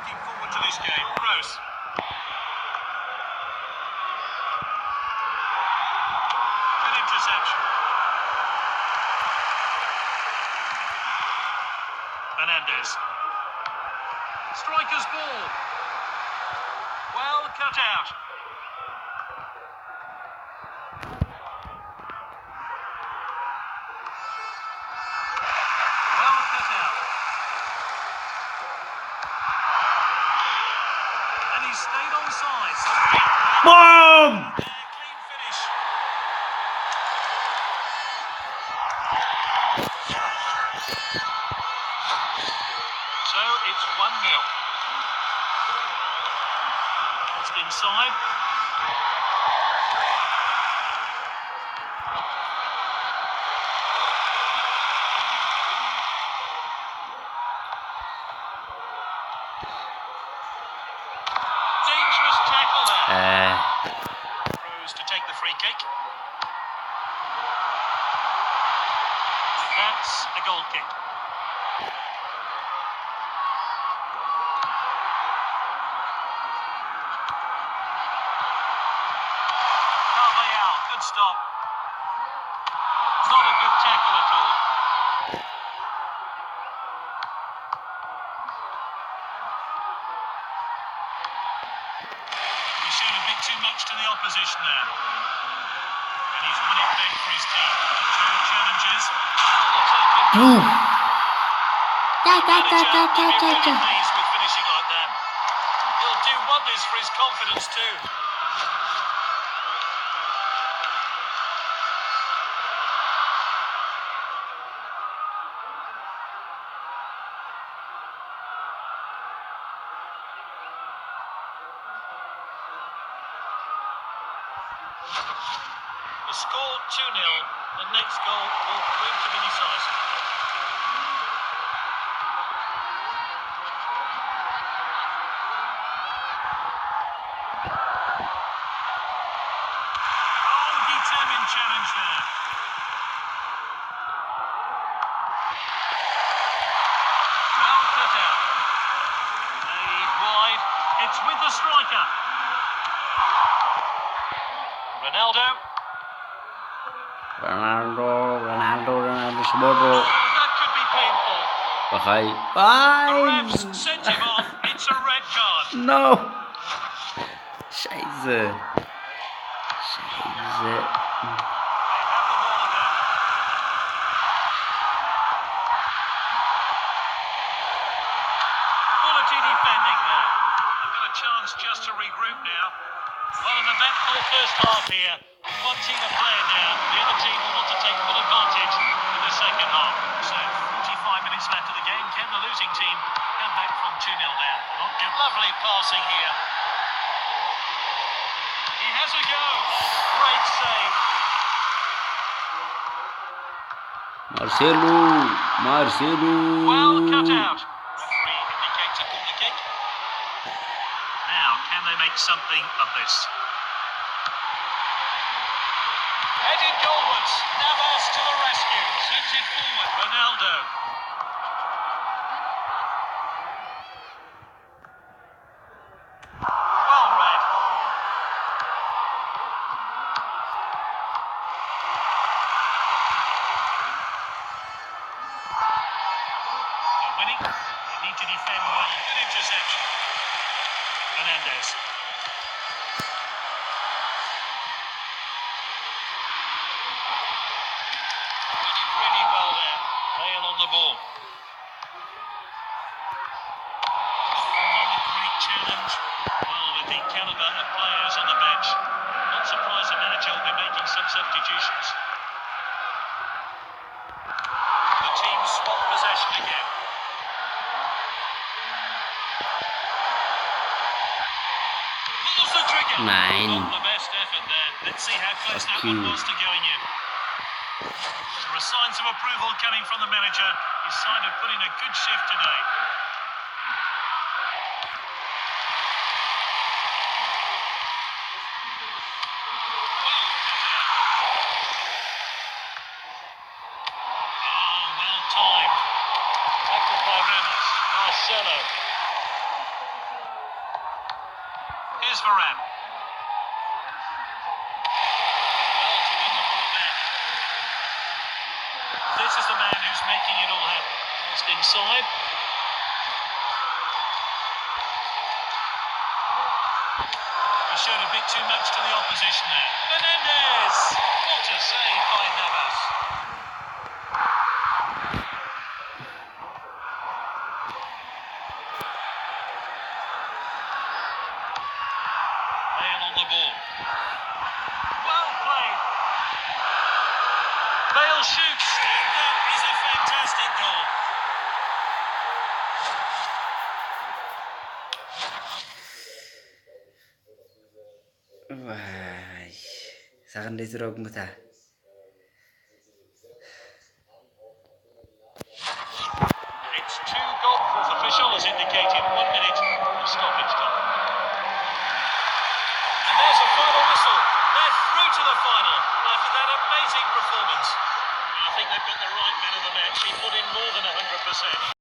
looking forward to this game. Gross. Good interception. Fernandez. Striker's ball. Well cut out. Well cut out. And he stayed onside. So Boom! clean finish. So it's 1-0. Just inside. Dangerous tackle there. Rose to take the free kick. That's a goal kick. Carvajal, good stop. Not a good tackle at all. He showed a bit too much to the opposition there. And he's won it back for his team. Two challenges. Boom! Manager will be really pleased with finishing like that. He'll do wonders for his confidence too. The score 2-0. The next goal will prove to be decisive. Oh, determined challenge there. Well cut out. Played wide. It's with the striker. Ronaldo. Ronaldo semua That could be painful. pakai. The refs sent him off. It's a red card. No. Scheiße. They have the ball again. Quality defending there. They've got a chance just to regroup now. Well, an eventful first half here. One team are playing now. The other team will want to take full advantage in the second half. So, 45 minutes left of the game. Can the losing team come back from 2-0 down? Not good. Lovely passing here. He has a go. Great save. Marcelo. Well cut out. Referee indicates a corner kick. Now, can they make something of this? Headed goalwards. Navas to the rescue. Sends it forward. Ronaldo. Well read. They're winning. They need to defend well. Good interception. Fernandez. He did really well there. Bale on the ball. Another great challenge. Well, with the calibre of players on the bench, not surprised the manager will be making some substitutions. The team swap possession again. Pulls the trigger. Nein. Not the best effort there. Let's see how close that one was to going in. There are signs of approval coming from the manager. His side have put in a good shift today. Well timed. Tackle by Ramos. Marcelo. making it all happen. Just inside. He showed a bit too much to the opposition there. Menendez! What a save by Navas. Bale on the ball. Well played. Bale shoots, and that is a fantastic goal. Wah, sakan disuruh muta. It's 2-goal. Fourth official has indicated 1 minute of stoppage time. And there's a final whistle. They're through to the final after that amazing performance. I think they've got the right man of the match. He put in more than 100%.